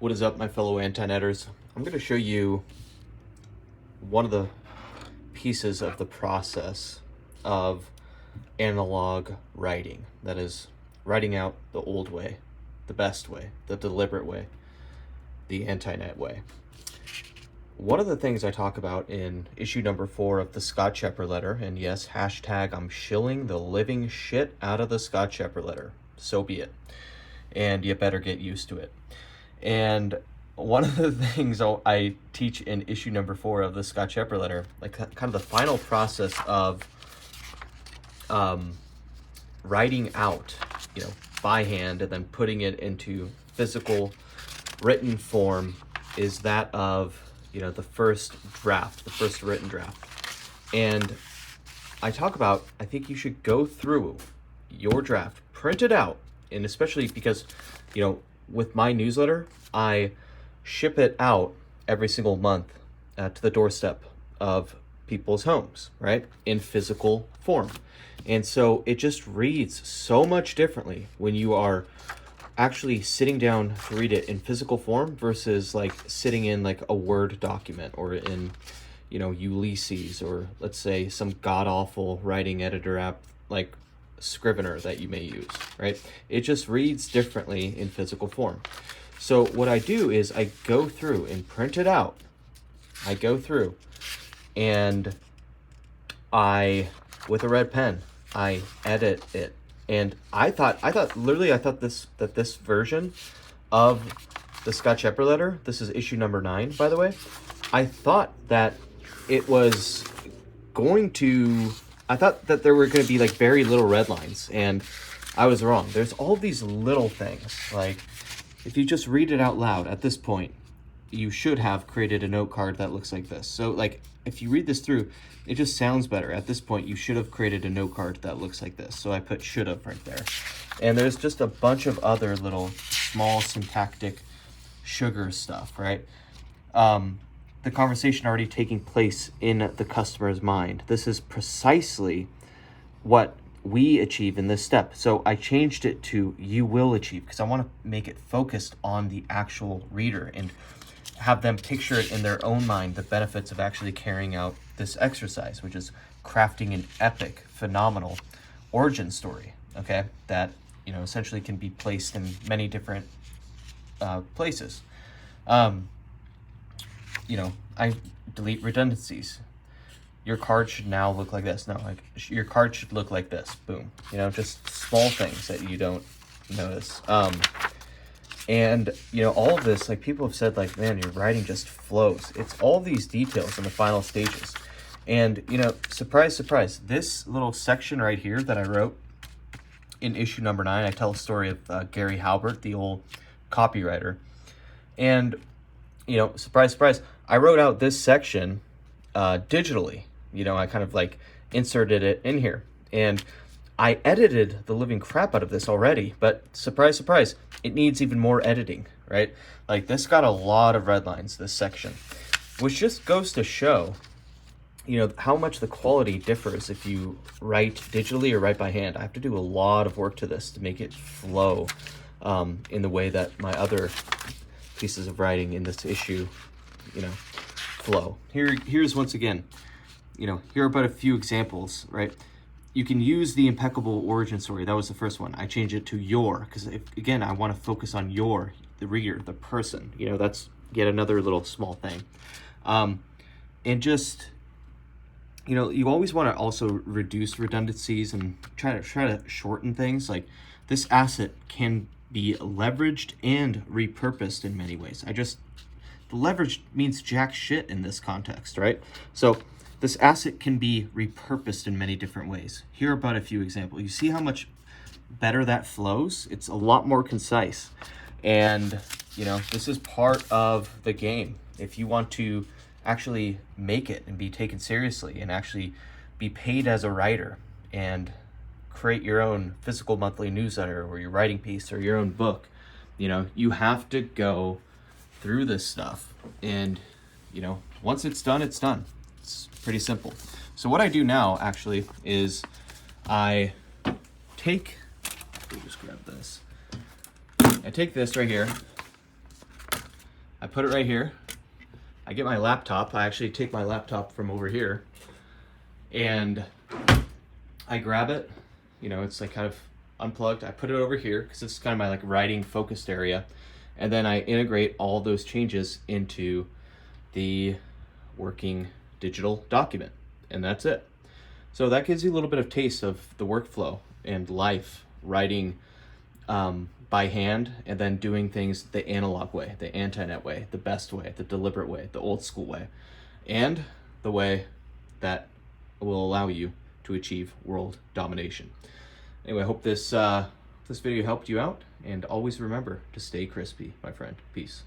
What is up, my fellow anti-netters? I'm going to show you one of the pieces of the process of analog writing. That is, writing out the old way, the best way, the deliberate way, the anti-net way. One of the things I talk about in issue number 4 of the Scott Scheper Letter, and yes, hashtag I'm shilling the living shit out of the Scott Scheper Letter. So be it. And you better get used to it. And one of the things I teach in issue number 4 of the Scott Scheper Letter, like kind of the final process of writing out, by hand and then putting it into physical written form, is that of, the first draft, the first written draft. And I talk about, I think you should go through your draft, print it out, and especially because, with my newsletter, I ship it out every single month to the doorstep of people's homes, right? In physical form. And so it just reads so much differently when you are actually sitting down to read it in physical form versus like sitting in like a Word document or in, Ulysses, or let's say some god-awful writing editor app like Scrivener that you may use, right? It just reads differently in physical form. So what I do is I go through and print it out. I go through and with a red pen, I edit it. And I thought this version of the Scott Scheper Letter, this is issue number 9, by the way, I thought that there were going to be like very little red lines, and I was wrong. There's all these little things. Like, if you just read it out loud at this point, you should have created a note card that looks like this. So like, if you read this through, it just sounds better. At this point, you should have created a note card that looks like this. So I put should have right there. And there's just a bunch of other little small syntactic sugar stuff, right? The conversation already taking place in the customer's mind. This is precisely what we achieve in this step. So I changed it to you will achieve, because I want to make it focused on the actual reader and have them picture it in their own mind, the benefits of actually carrying out this exercise, which is crafting an epic, phenomenal origin story, okay? That, essentially can be placed in many different places. I delete redundancies. Your card should now look like this. No, like your card should look like this. Boom. Just small things that you don't notice. And, all of this, like, people have said, like, man, your writing just flows. It's all these details in the final stages. And, surprise, surprise, this little section right here that I wrote in issue number 9, I tell a story of Gary Halbert, the old copywriter. And, surprise, surprise, I wrote out this section digitally. I kind of, like, inserted it in here. And I edited the living crap out of this already, but surprise, surprise, it needs even more editing, right? Like, this got a lot of red lines, this section, which just goes to show, how much the quality differs if you write digitally or write by hand. I have to do a lot of work to this to make it flow in the way that my other pieces of writing in this issue, flow. Here's once again, here are but a few examples, right? You can use the impeccable origin story. That was the first one. I changed it to your, because again, I want to focus on the reader, the person. That's yet another little small thing. And just, you always want to also reduce redundancies and try to shorten things. Like, this asset can be leveraged and repurposed in many ways. The leverage means jack shit in this context, right? So this asset can be repurposed in many different ways. Here are but a few examples. You see how much better that flows? It's a lot more concise. And, this is part of the game. If you want to actually make it and be taken seriously and actually be paid as a writer and create your own physical monthly newsletter or your writing piece or your own book, you have to go through this stuff. And, once it's done, it's done. It's pretty simple. So what I do now actually is I take, let me just grab this. I take this right here I put it right here. I get my laptop. I actually take my laptop from over here and I grab it. You know, it's like kind of unplugged. I put it over here because it's kind of my like writing focused area. And then I integrate all those changes into the working digital document. And that's it. So that gives you a little bit of taste of the workflow and life, writing by hand and then doing things the analog way, the anti-net way, the best way, the deliberate way, the old school way, and the way that will allow you to achieve world domination. Anyway, I hope this video helped you out, and always remember to stay crispy, my friend. Peace.